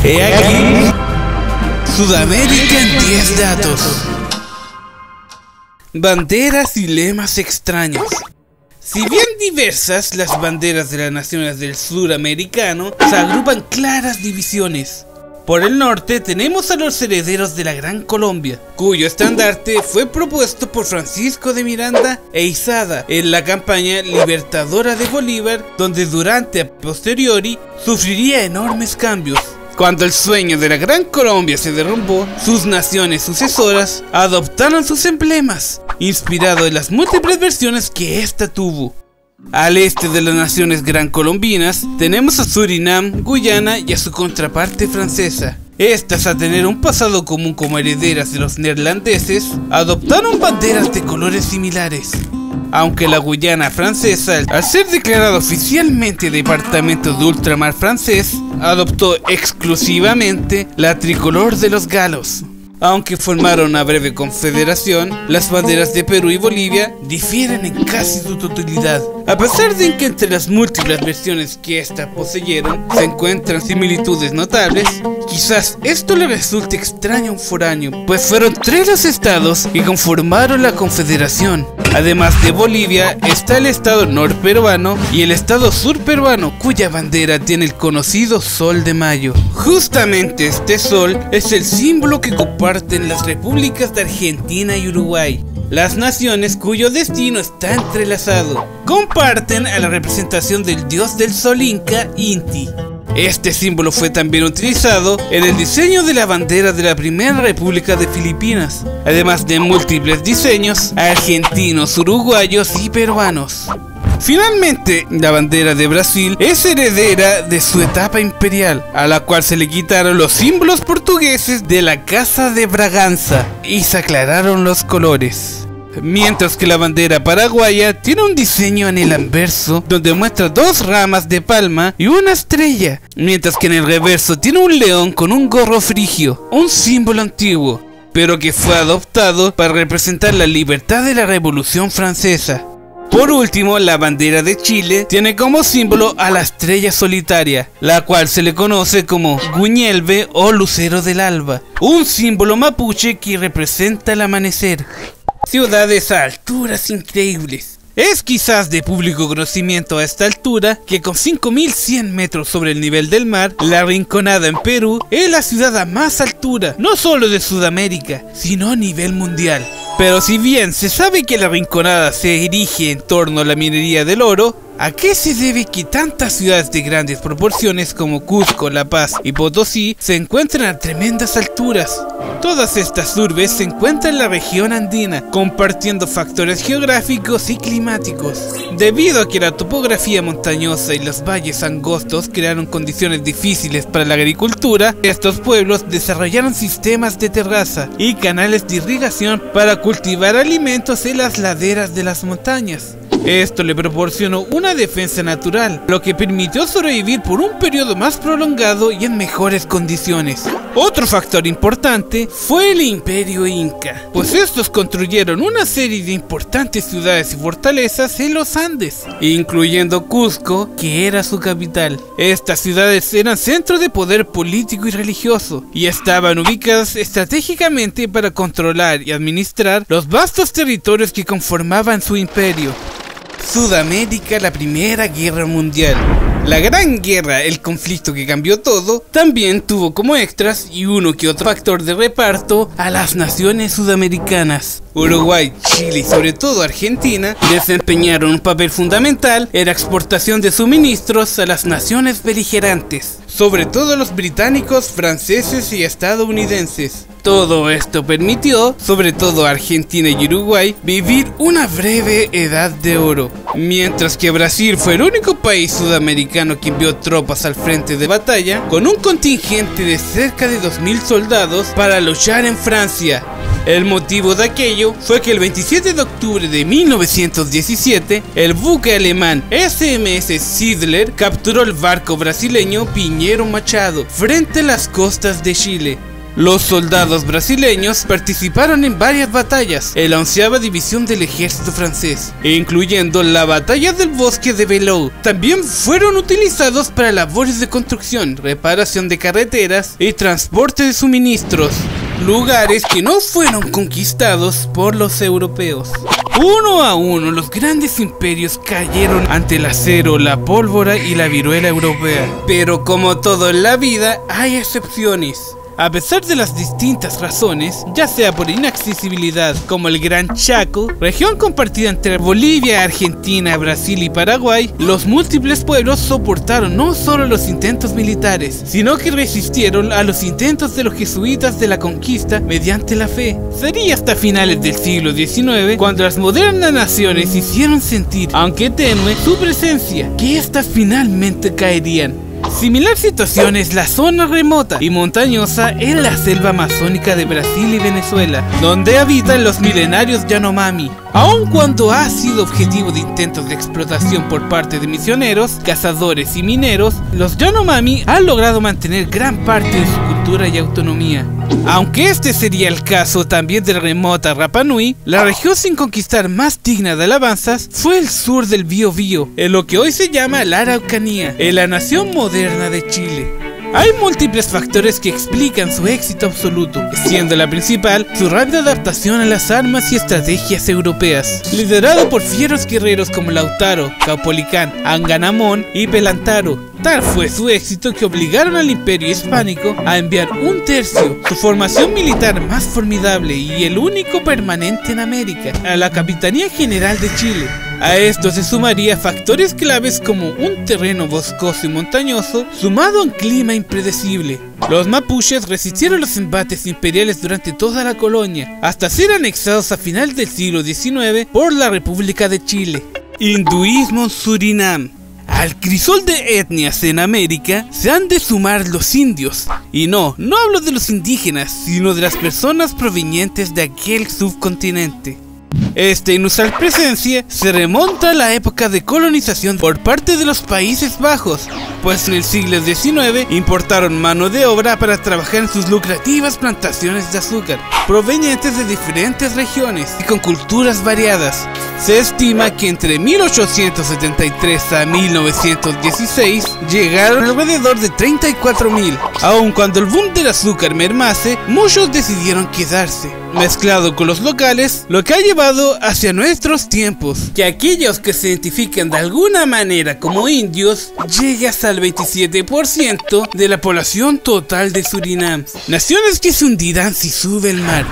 He aquí Sudamérica en 10 datos. Banderas y lemas extraños. Si bien diversas, las banderas de las naciones del suramericano se agrupan claras divisiones. Por el norte tenemos a los herederos de la Gran Colombia, cuyo estandarte fue propuesto por Francisco de Miranda e Izada en la campaña libertadora de Bolívar, donde durante a posteriori sufriría enormes cambios. Cuando el sueño de la Gran Colombia se derrumbó, sus naciones sucesoras adoptaron sus emblemas, inspirado en las múltiples versiones que ésta tuvo. Al este de las naciones gran colombinas tenemos a Surinam, Guyana y a su contraparte francesa. Estas, a tener un pasado común como herederas de los neerlandeses, adoptaron banderas de colores similares. Aunque la Guyana francesa, al ser declarado oficialmente departamento de ultramar francés, adoptó exclusivamente la tricolor de los galos. Aunque formaron una breve confederación, las banderas de Perú y Bolivia difieren en casi su totalidad. A pesar de que entre las múltiples versiones que éstas poseyeron se encuentran similitudes notables, quizás esto le resulte extraño a un foráneo, pues fueron 3 los estados que conformaron la confederación. Además de Bolivia, está el estado norperuano y el estado surperuano, cuya bandera tiene el conocido Sol de Mayo. Justamente este sol es el símbolo que comparten las repúblicas de Argentina y Uruguay, las naciones cuyo destino está entrelazado. Comparten a la representación del dios del sol inca, Inti. Este símbolo fue también utilizado en el diseño de la bandera de la primera república de Filipinas, además de múltiples diseños argentinos, uruguayos y peruanos. Finalmente, la bandera de Brasil es heredera de su etapa imperial, a la cual se le quitaron los símbolos portugueses de la Casa de Braganza y se aclararon los colores. Mientras que la bandera paraguaya tiene un diseño en el anverso donde muestra 2 ramas de palma y una estrella, mientras que en el reverso tiene un león con un gorro frigio, un símbolo antiguo, pero que fue adoptado para representar la libertad de la Revolución Francesa. Por último, la bandera de Chile tiene como símbolo a la estrella solitaria, la cual se le conoce como Guñelve o Lucero del Alba, un símbolo mapuche que representa el amanecer. Ciudades a alturas increíbles. Es quizás de público conocimiento a esta altura que con 5100 metros sobre el nivel del mar, La Rinconada en Perú es la ciudad a más altura, no solo de Sudamérica, sino a nivel mundial. Pero si bien se sabe que La Rinconada se erige en torno a la minería del oro, ¿a qué se debe que tantas ciudades de grandes proporciones como Cusco, La Paz y Potosí se encuentran a tremendas alturas? Todas estas urbes se encuentran en la región andina, compartiendo factores geográficos y climáticos. Debido a que la topografía montañosa y los valles angostos crearon condiciones difíciles para la agricultura, estos pueblos desarrollaron sistemas de terraza y canales de irrigación para cultivar alimentos en las laderas de las montañas. Esto le proporcionó una defensa natural, lo que permitió sobrevivir por un periodo más prolongado y en mejores condiciones. Otro factor importante fue el Imperio Inca, pues estos construyeron una serie de importantes ciudades y fortalezas en los Andes, incluyendo Cusco, que era su capital. Estas ciudades eran centros de poder político y religioso, y estaban ubicadas estratégicamente para controlar y administrar los vastos territorios que conformaban su imperio. Sudamérica, la Primera Guerra Mundial. La Gran Guerra, el conflicto que cambió todo, también tuvo como extras y uno que otro factor de reparto a las naciones sudamericanas. Uruguay, Chile y sobre todo Argentina desempeñaron un papel fundamental en la exportación de suministros a las naciones beligerantes, sobre todo a los británicos, franceses y estadounidenses. Todo esto permitió, sobre todo a Argentina y Uruguay, vivir una breve edad de oro, mientras que Brasil fue el único país sudamericano que envió tropas al frente de batalla con un contingente de cerca de 2000 soldados para luchar en Francia. El motivo de aquello fue que el 27 de octubre de 1917, el buque alemán SMS Sidler capturó el barco brasileño Pinheiro Machado frente a las costas de Chile. Los soldados brasileños participaron en varias batallas en la 11ª división del ejército francés, incluyendo la batalla del bosque de Belleau. También fueron utilizados para labores de construcción, reparación de carreteras y transporte de suministros, lugares que no fueron conquistados por los europeos. Uno a uno, los grandes imperios cayeron ante el acero, la pólvora y la viruela europea. Pero como todo en la vida, hay excepciones. A pesar de las distintas razones, ya sea por inaccesibilidad como el Gran Chaco, región compartida entre Bolivia, Argentina, Brasil y Paraguay, los múltiples pueblos soportaron no solo los intentos militares, sino que resistieron a los intentos de los jesuitas de la conquista mediante la fe. Sería hasta finales del siglo XIX cuando las modernas naciones hicieron sentir, aunque tenue, su presencia, que éstas finalmente caerían. Similar situación es la zona remota y montañosa en la selva amazónica de Brasil y Venezuela, donde habitan los milenarios Yanomami. Aun cuando ha sido objetivo de intentos de explotación por parte de misioneros, cazadores y mineros, los Yanomami han logrado mantener gran parte de su cultura y autonomía. Aunque este sería el caso también de la remota Rapa Nui, la región sin conquistar más digna de alabanzas fue el sur del Biobío, en lo que hoy se llama la Araucanía, en la nación moderna de Chile. Hay múltiples factores que explican su éxito absoluto, siendo la principal su rápida adaptación a las armas y estrategias europeas, liderado por fieros guerreros como Lautaro, Caupolicán, Anganamón y Pelantaro. Tal fue su éxito que obligaron al Imperio Hispánico a enviar 1/3, su formación militar más formidable y el único permanente en América, a la Capitanía General de Chile. A esto se sumaría factores claves como un terreno boscoso y montañoso, sumado a un clima impredecible. Los mapuches resistieron los embates imperiales durante toda la colonia, hasta ser anexados a final del siglo XIX por la República de Chile. Hinduismo en Surinam. Al crisol de etnias en América se han de sumar los indios, y no hablo de los indígenas, sino de las personas provenientes de aquel subcontinente. Esta inusual presencia se remonta a la época de colonización por parte de los Países Bajos, pues en el siglo XIX importaron mano de obra para trabajar en sus lucrativas plantaciones de azúcar, provenientes de diferentes regiones y con culturas variadas. Se estima que entre 1873 a 1916 llegaron alrededor de 34.000. Aun cuando el boom del azúcar mermase, muchos decidieron quedarse, mezclado con los locales, lo que ha llevado hacia nuestros tiempos que aquellos que se identifican de alguna manera como indios llegue hasta el 27% de la población total de Surinam, naciones que se hundirán si sube el mar.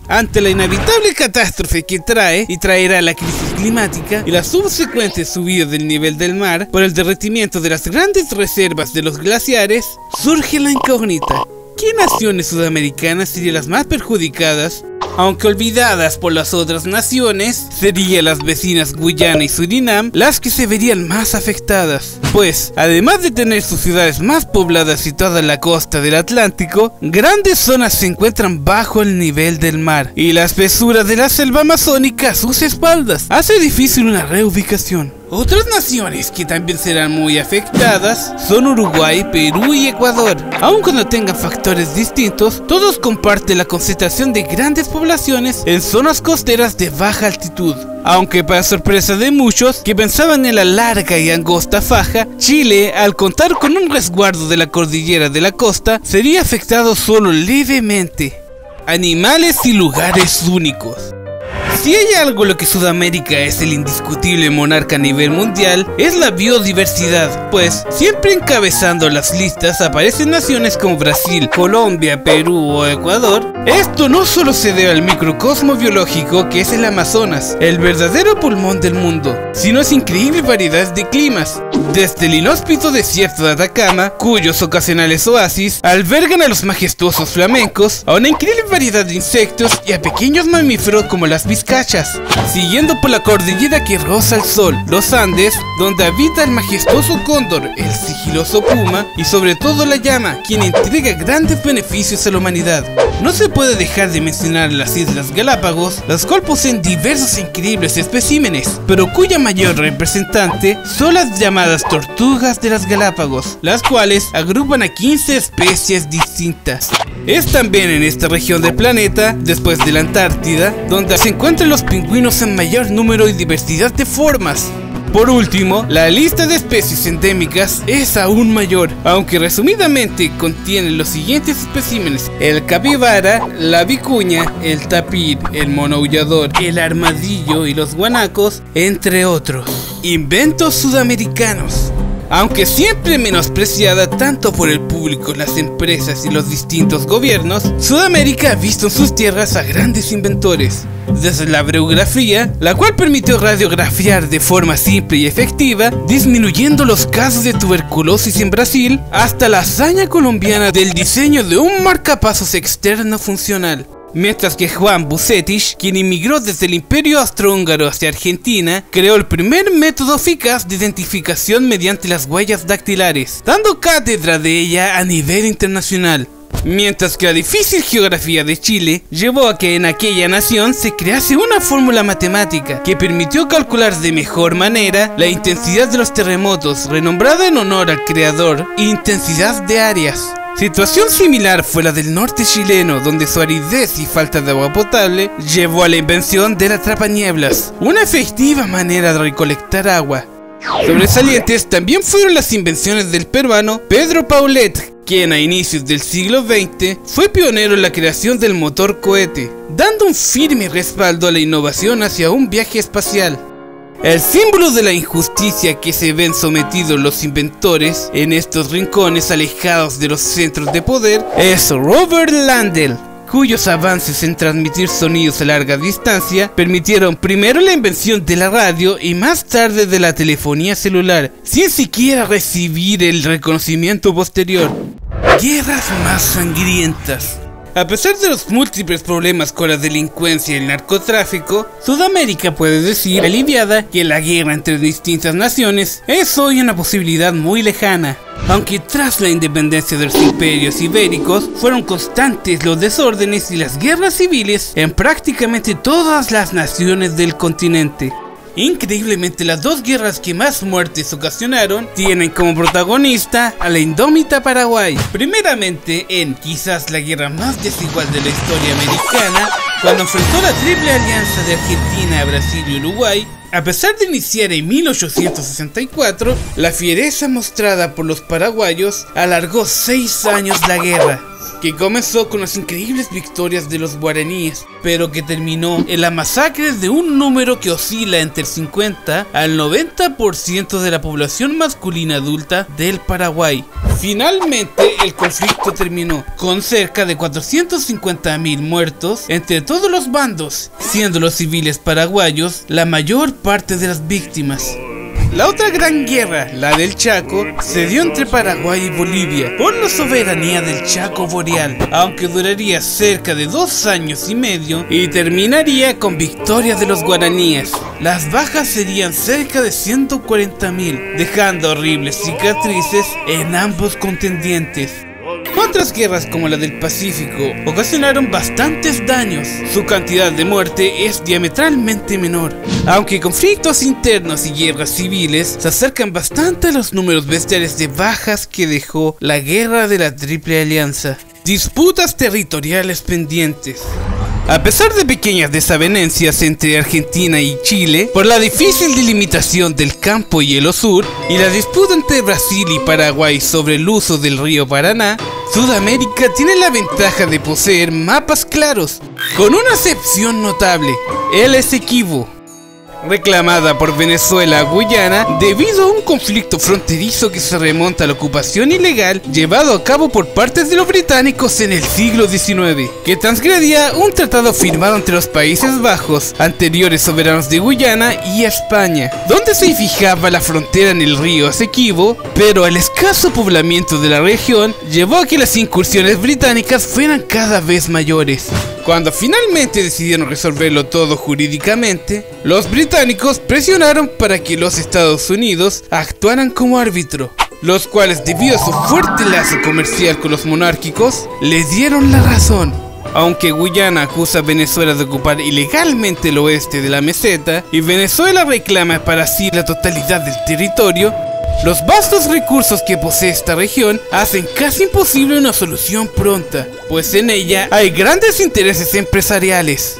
Ante la inevitable catástrofe que trae y traerá la crisis climática y la subsecuente subida del nivel del mar por el derretimiento de las grandes reservas de los glaciares, surge la incógnita: ¿qué naciones sudamericanas serían las más perjudicadas? Aunque olvidadas por las otras naciones, serían las vecinas Guyana y Surinam las que se verían más afectadas, pues además de tener sus ciudades más pobladas situadas en la costa del Atlántico, grandes zonas se encuentran bajo el nivel del mar y la espesura de la selva amazónica a sus espaldas hace difícil una reubicación. Otras naciones que también serán muy afectadas son Uruguay, Perú y Ecuador. Aun cuando tengan factores distintos, todos comparten la concentración de grandes poblaciones en zonas costeras de baja altitud. Aunque para sorpresa de muchos que pensaban en la larga y angosta faja, Chile, al contar con un resguardo de la cordillera de la costa, sería afectado solo levemente. Animales y lugares únicos. Si hay algo en lo que Sudamérica es el indiscutible monarca a nivel mundial, es la biodiversidad, pues siempre encabezando las listas aparecen naciones como Brasil, Colombia, Perú o Ecuador. Esto no solo se debe al microcosmo biológico que es el Amazonas, el verdadero pulmón del mundo, sino a su increíble variedad de climas, desde el inhóspito desierto de Atacama, cuyos ocasionales oasis albergan a los majestuosos flamencos, a una increíble variedad de insectos y a pequeños mamíferos como las vizcachas, siguiendo por la cordillera que roza el sol, los Andes, donde habita el majestuoso cóndor, el sigiloso puma y sobre todo la llama, quien entrega grandes beneficios a la humanidad. No se puede dejar de mencionar las Islas Galápagos, las cuales poseen diversos e increíbles especímenes, pero cuya mayor representante son las llamadas tortugas de las Galápagos, las cuales agrupan a 15 especies distintas. Es también en esta región del planeta, después de la Antártida, donde se encuentran los pingüinos en mayor número y diversidad de formas. Por último, la lista de especies endémicas es aún mayor, aunque resumidamente contiene los siguientes especímenes: el capibara, la vicuña, el tapir, el mono aullador, el armadillo y los guanacos, entre otros. Inventos sudamericanos. Aunque siempre menospreciada tanto por el público, las empresas y los distintos gobiernos, Sudamérica ha visto en sus tierras a grandes inventores. Desde la breugrafía, la cual permitió radiografiar de forma simple y efectiva, disminuyendo los casos de tuberculosis en Brasil, hasta la hazaña colombiana del diseño de un marcapasos externo funcional. Mientras que Juan Bucetich, quien inmigró desde el Imperio Austrohúngaro hacia Argentina, creó el primer método eficaz de identificación mediante las huellas dactilares, dando cátedra de ella a nivel internacional. Mientras que la difícil geografía de Chile llevó a que en aquella nación se crease una fórmula matemática que permitió calcular de mejor manera la intensidad de los terremotos, renombrada en honor al creador, intensidad de Arias. Situación similar fue la del norte chileno, donde su aridez y falta de agua potable llevó a la invención de la atrapanieblas, una efectiva manera de recolectar agua. Sobresalientes también fueron las invenciones del peruano Pedro Paulet, quien a inicios del siglo XX fue pionero en la creación del motor cohete, dando un firme respaldo a la innovación hacia un viaje espacial. El símbolo de la injusticia que se ven sometidos los inventores en estos rincones alejados de los centros de poder es Robert Landell, cuyos avances en transmitir sonidos a larga distancia permitieron primero la invención de la radio y más tarde de la telefonía celular, sin siquiera recibir el reconocimiento posterior. Guerras más sangrientas. A pesar de los múltiples problemas con la delincuencia y el narcotráfico, Sudamérica puede decir aliviada que la guerra entre distintas naciones es hoy una posibilidad muy lejana. Aunque tras la independencia de los imperios ibéricos fueron constantes los desórdenes y las guerras civiles en prácticamente todas las naciones del continente. Increíblemente, las dos guerras que más muertes ocasionaron tienen como protagonista a la indómita Paraguay. Primeramente en quizás la guerra más desigual de la historia americana, cuando enfrentó la triple alianza de Argentina, Brasil y Uruguay. A pesar de iniciar en 1864, la fiereza mostrada por los paraguayos alargó 6 años la guerra, que comenzó con las increíbles victorias de los guaraníes, pero que terminó en la masacre de un número que oscila entre el 50 al 90% de la población masculina adulta del Paraguay. Finalmente, el conflicto terminó con cerca de 450.000 muertos entre todos los bandos, siendo los civiles paraguayos la mayor parte de las víctimas. La otra gran guerra, la del Chaco, se dio entre Paraguay y Bolivia por la soberanía del Chaco Boreal, aunque duraría cerca de 2 años y medio y terminaría con victorias de los guaraníes. Las bajas serían cerca de 140.000, dejando horribles cicatrices en ambos contendientes. Otras guerras como la del Pacífico ocasionaron bastantes daños. Su cantidad de muerte es diametralmente menor, aunque conflictos internos y guerras civiles se acercan bastante a los números bestiales de bajas que dejó la guerra de la Triple Alianza. Disputas territoriales pendientes. A pesar de pequeñas desavenencias entre Argentina y Chile por la difícil delimitación del campo hielo sur y la disputa entre Brasil y Paraguay sobre el uso del río Paraná, Sudamérica tiene la ventaja de poseer mapas claros, con una excepción notable: el Essequibo, reclamada por Venezuela a Guyana debido a un conflicto fronterizo que se remonta a la ocupación ilegal llevado a cabo por parte de los británicos en el siglo XIX, que transgredía un tratado firmado entre los Países Bajos, anteriores soberanos de Guyana, y España, donde se fijaba la frontera en el río Essequibo, pero el escaso poblamiento de la región llevó a que las incursiones británicas fueran cada vez mayores. Cuando finalmente decidieron resolverlo todo jurídicamente, los británicos presionaron para que los Estados Unidos actuaran como árbitro, los cuales, debido a su fuerte lazo comercial con los monárquicos, le dieron la razón. Aunque Guyana acusa a Venezuela de ocupar ilegalmente el oeste de la meseta y Venezuela reclama para sí la totalidad del territorio, Los vastos recursos que posee esta región hacen casi imposible una solución pronta, pues en ella hay grandes intereses empresariales.